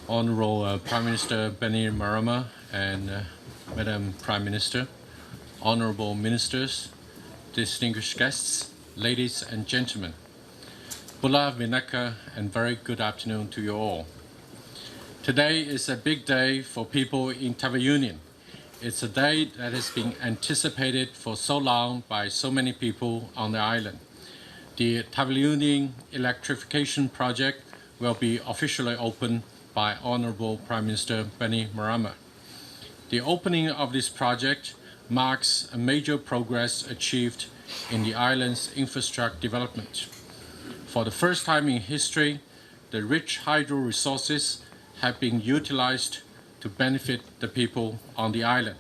Honorable Prime Minister Bainimarama and Madam Prime Minister, Honorable Ministers, distinguished guests, ladies and gentlemen. Bula Vinaka and very good afternoon to you all. Today is a big day for people in Taveuni. It's a day that has been anticipated for so long by so many people on the island. The Taveuni electrification project will be officially opened by Honorable Prime Minister Bainimarama. The opening of this project marks a major progress achieved in the island's infrastructure development. For the first time in history, the rich hydro resources have been utilized to benefit the people on the island.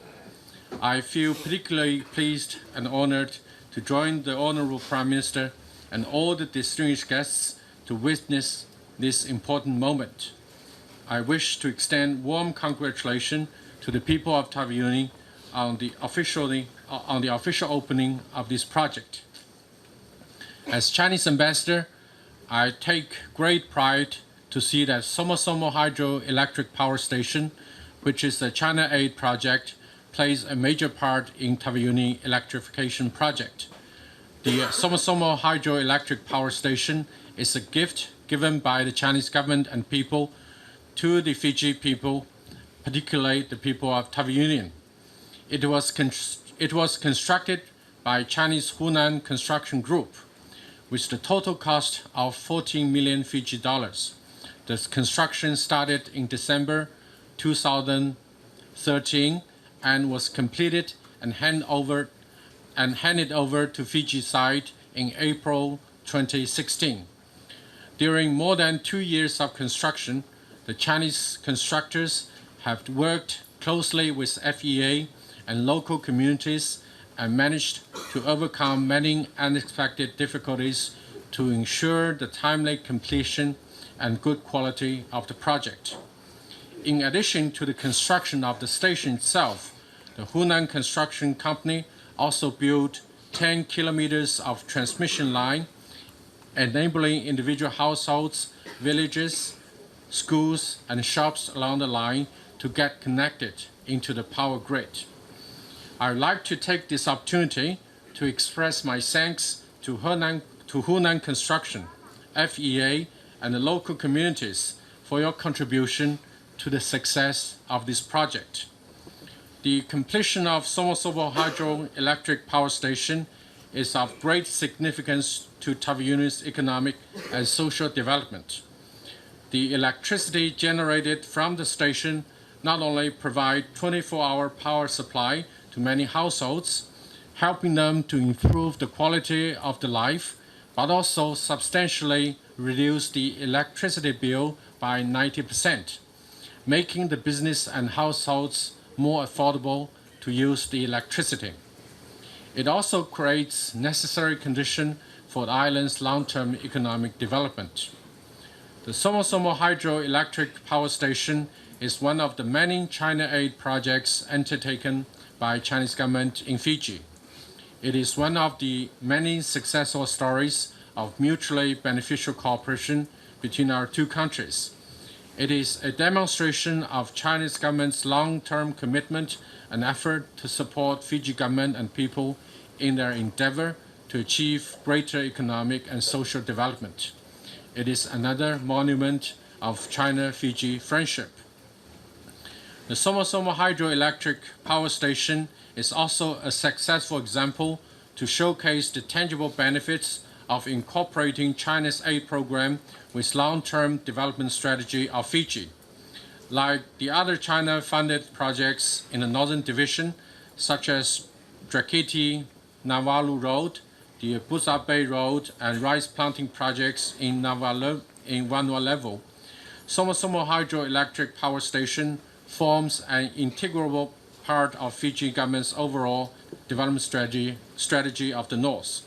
I feel particularly pleased and honored to join the Honorable Prime Minister and all the distinguished guests to witness this important moment. I wish to extend warm congratulations to the people of Taveuni on the official opening of this project. As Chinese ambassador, I take great pride to see that Somosomo Hydro Electric Power Station, which is a China aid project, plays a major part in Taveuni electrification project. The Somosomo Hydro Electric Power Station is a gift given by the Chinese government and people to the Fiji people, particularly the people of Taveuni. It was constructed by Chinese Hunan Construction Group, with the total cost of 14 million Fiji dollars. The construction started in December 2013 and was completed and handed over to Fiji side in April 2016. During more than 2 years of construction, the Chinese constructors have worked closely with FEA and local communities and managed to overcome many unexpected difficulties to ensure the timely completion and good quality of the project. In addition to the construction of the station itself, the Hunan Construction Company also built 10 kilometers of transmission line, enabling individual households, villages, schools, and shops along the line to get connected into the power grid. I would like to take this opportunity to express my thanks to Hunan Construction, FEA, and the local communities for your contribution to the success of this project. The completion of Somosomo Hydro Electric Power Station is of great significance to Taveuni's economic and social development. The electricity generated from the station not only provides 24-hour power supply to many households, helping them to improve the quality of their life, but also substantially reduce the electricity bill by 90%, making the business and households more affordable to use the electricity. It also creates necessary conditions for the island's long-term economic development. The Somosomo Hydro Electric Power Station is one of the many China aid projects undertaken by Chinese government in Fiji. It is one of the many successful stories of mutually beneficial cooperation between our two countries. It is a demonstration of Chinese government's long-term commitment and effort to support Fiji government and people in their endeavor to achieve greater economic and social development. It is another monument of China-Fiji friendship. The Somosomo Hydroelectric Power Station is also a successful example to showcase the tangible benefits of incorporating China's aid program with long-term development strategy of Fiji. Like the other China-funded projects in the Northern Division, such as Voreqe Navalu Road, the Busa Bay Road, and rice planting projects in Vanuatu, Somosomo Hydroelectric Power Station forms an integral part of Fiji government's overall development strategy of the North,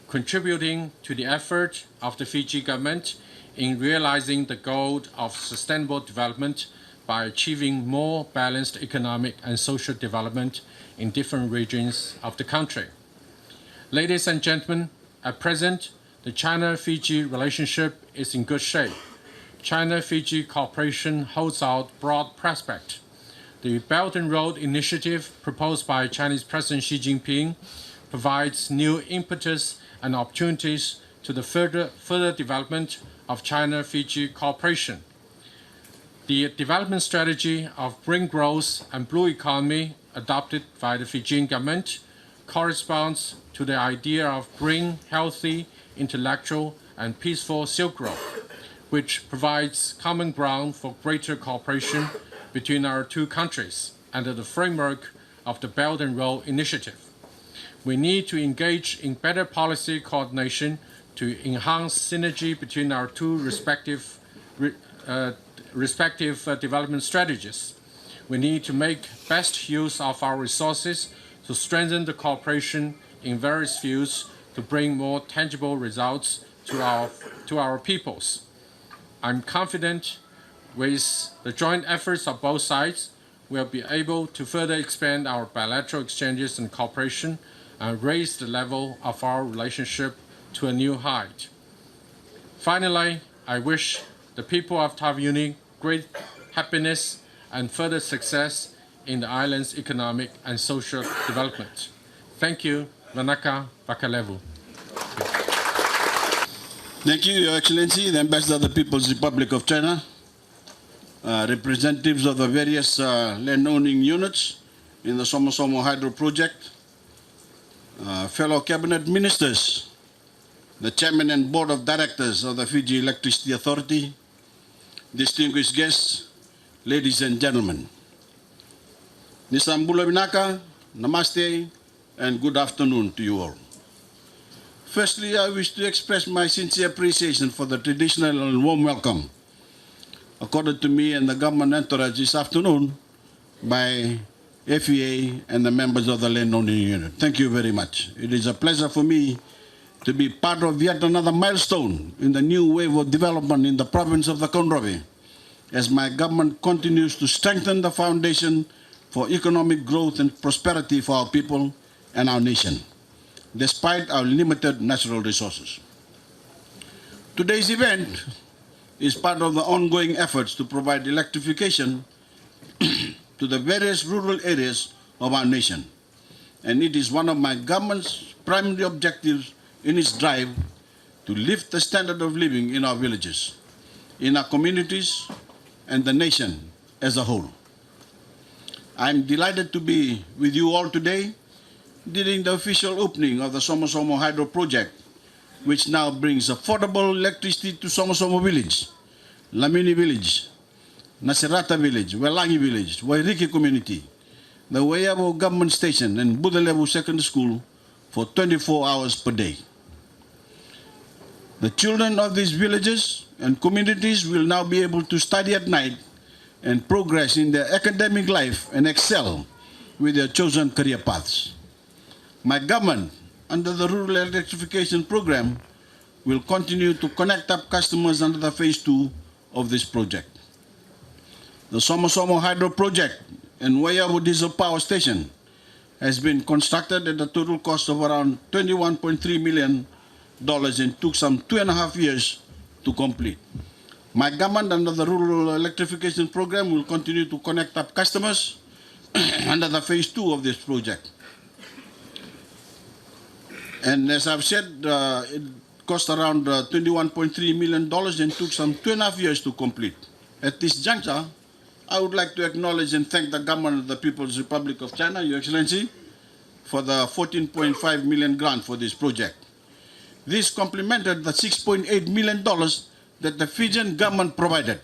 contributing to the effort of the Fiji government in realizing the goal of sustainable development by achieving more balanced economic and social development in different regions of the country. Ladies and gentlemen, at present, the China-Fiji relationship is in good shape. China-Fiji cooperation holds out broad prospect. The Belt and Road Initiative proposed by Chinese President Xi Jinping provides new impetus and opportunities to the further development of China-Fiji cooperation. The development strategy of green growth and blue economy adopted by the Fijian government corresponds to the idea of green, healthy, intellectual, and peaceful Silk Road, which provides common ground for greater cooperation between our two countries under the framework of the Belt and Road Initiative. We need to engage in better policy coordination to enhance synergy between our two respective development strategies. We need to make best use of our resources to strengthen the cooperation in various fields to bring more tangible results to our peoples. I'm confident with the joint efforts of both sides, we'll be able to further expand our bilateral exchanges and cooperation and raise the level of our relationship to a new height. Finally, I wish the people of Taveuni great happiness and further success in the island's economic and social development. Thank you. Manaka Bakalevu. Thank you, Your Excellency, the Ambassador of the People's Republic of China, representatives of the various land-owning units in the Somosomo Hydro Project, fellow cabinet ministers, the chairman and board of directors of the Fiji Electricity Authority, distinguished guests, ladies and gentlemen. Nisambula Vinaka, Namaste, and good afternoon to you all. Firstly, I wish to express my sincere appreciation for the traditional and warm welcome accorded to me and the government entourage this afternoon by FEA and the members of the land-owning unit. Thank you very much. It is a pleasure for me to be part of yet another milestone in the new wave of development in the province of the Konrove, as my government continues to strengthen the foundation for economic growth and prosperity for our people and our nation, despite our limited natural resources. Today's event is part of the ongoing efforts to provide electrification to the various rural areas of our nation, and it is one of my government's primary objectives in its drive to lift the standard of living in our villages, in our communities, and the nation as a whole. I am delighted to be with you all today during the official opening of the Somosomo Hydro Project, which now brings affordable electricity to Somosomo Village, Lamini Village, Nasirata Village, Welangi Village, Voreqe Community, the Wayabo Government Station, and Budalevu Secondary School for 24 hours per day. The children of these villages and communities will now be able to study at night and progress in their academic life and excel with their chosen career paths. My government, under the Rural Electrification Program, will continue to connect up customers under the Phase 2 of this project. The Somosomo Hydro Project and Wayabo Diesel Power Station has been constructed at a total cost of around $21.3 million and took some 2.5 years to complete. My government, under the Rural Electrification Program, will continue to connect up customers under the Phase 2 of this project. And as I've said, it cost around $21.3 million and took some 2.5 years to complete. At this juncture, I would like to acknowledge and thank the government of the People's Republic of China, Your Excellency, for the $14.5 million grant for this project. This complemented the $6.8 million that the Fijian government provided.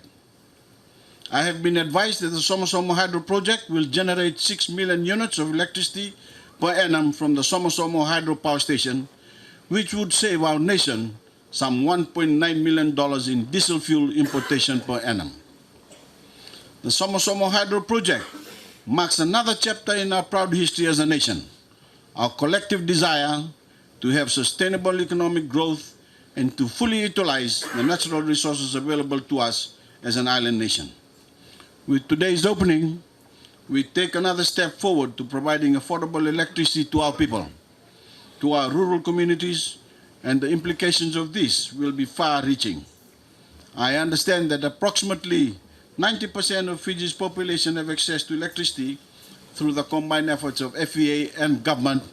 I have been advised that the Somosomo Hydro Project will generate 6 million units of electricity per annum from the Somosomo Hydro Power Station, which would save our nation some $1.9 million in diesel fuel importation per annum. The Somosomo Hydro Project marks another chapter in our proud history as a nation, our collective desire to have sustainable economic growth and to fully utilize the natural resources available to us as an island nation. With today's opening, we take another step forward to providing affordable electricity to our people, to our rural communities, and the implications of this will be far-reaching. I understand that approximately 90% of Fiji's population have access to electricity through the combined efforts of FEA and government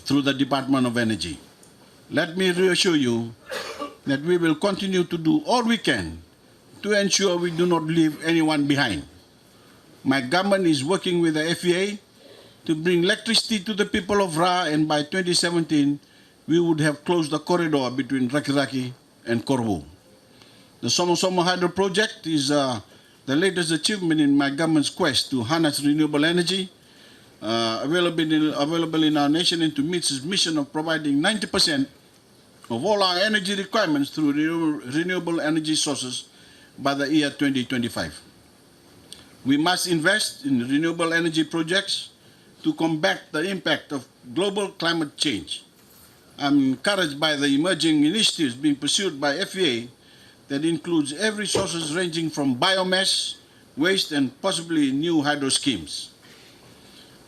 through the Department of Energy. Let me reassure you that we will continue to do all we can to ensure we do not leave anyone behind. My government is working with the FEA to bring electricity to the people of Ra, and by 2017, we would have closed the corridor between Voreqe and Corvo. The Somosomo Hydro Project is the latest achievement in my government's quest to harness renewable energy available in our nation and to meet its mission of providing 90% of all our energy requirements through renewable energy sources by the year 2025. We must invest in renewable energy projects to combat the impact of global climate change. I'm encouraged by the emerging initiatives being pursued by FEA that includes every sources ranging from biomass, waste, and possibly new hydro schemes.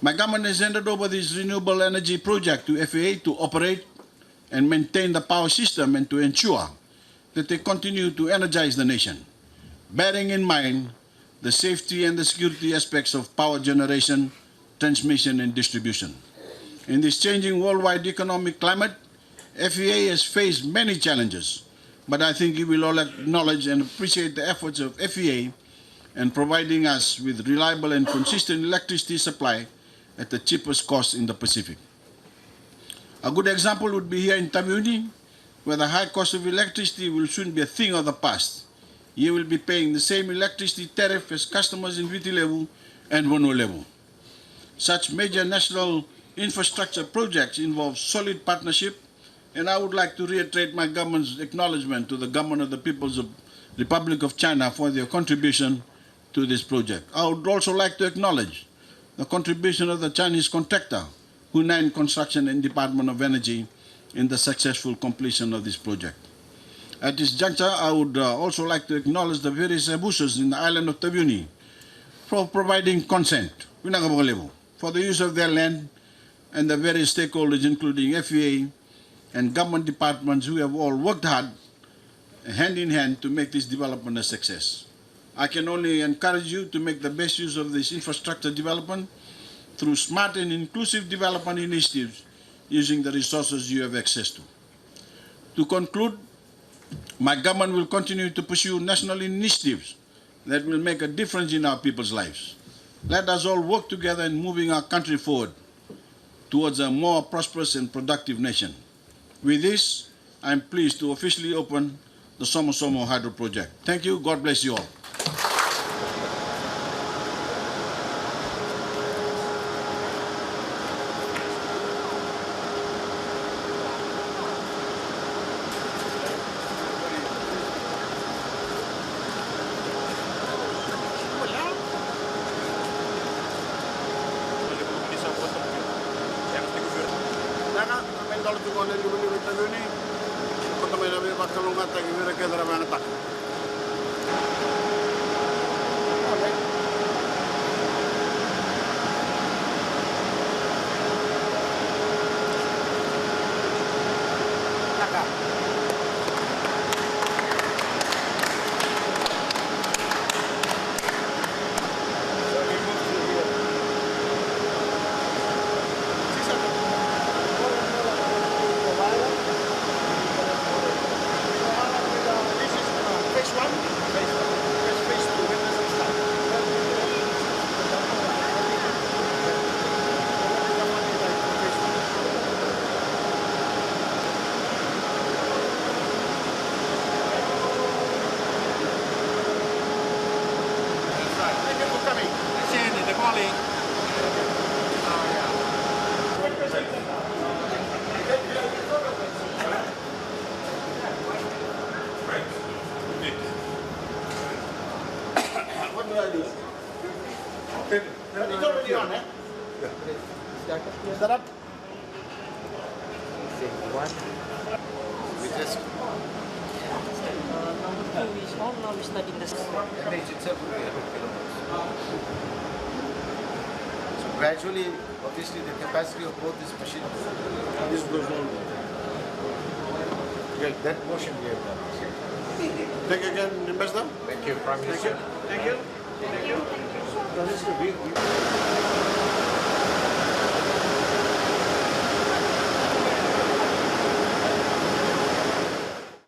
My government has handed over this renewable energy project to FEA to operate and maintain the power system and to ensure that they continue to energize the nation, bearing in mind the safety and the security aspects of power generation, transmission, and distribution. In this changing worldwide economic climate, FEA has faced many challenges, but I think you will all acknowledge and appreciate the efforts of FEA in providing us with reliable and consistent electricity supply at the cheapest cost in the Pacific. A good example would be here in Taveuni, where the high cost of electricity will soon be a thing of the past. You will be paying the same electricity tariff as customers in Viti level and Wano level. Such major national infrastructure projects involve solid partnership, and I would like to reiterate my government's acknowledgement to the government of the People's Republic of China for their contribution to this project. I would also like to acknowledge the contribution of the Chinese contractor, Hunan Construction and Department of Energy, in the successful completion of this project. At this juncture, I would also like to acknowledge the various abuses in the island of Taveuni for providing consent for the use of their land, and the various stakeholders, including FEA and government departments, who have all worked hard, hand in hand, to make this development a success. I can only encourage you to make the best use of this infrastructure development through smart and inclusive development initiatives using the resources you have access to. To conclude, my government will continue to pursue national initiatives that will make a difference in our people's lives. Let us all work together in moving our country forward towards a more prosperous and productive nation. With this, I am pleased to officially open the Somosomo Hydro Project. Thank you. God bless you all. It's already on, eh? Set up. We just Number 2 is on, now we're studying the gradually, obviously, the capacity of both these machines. This goes on. That motion we have done. Thank you again, Ambassador. Thank you, Prime Minister. Thank you. Prime Minister, we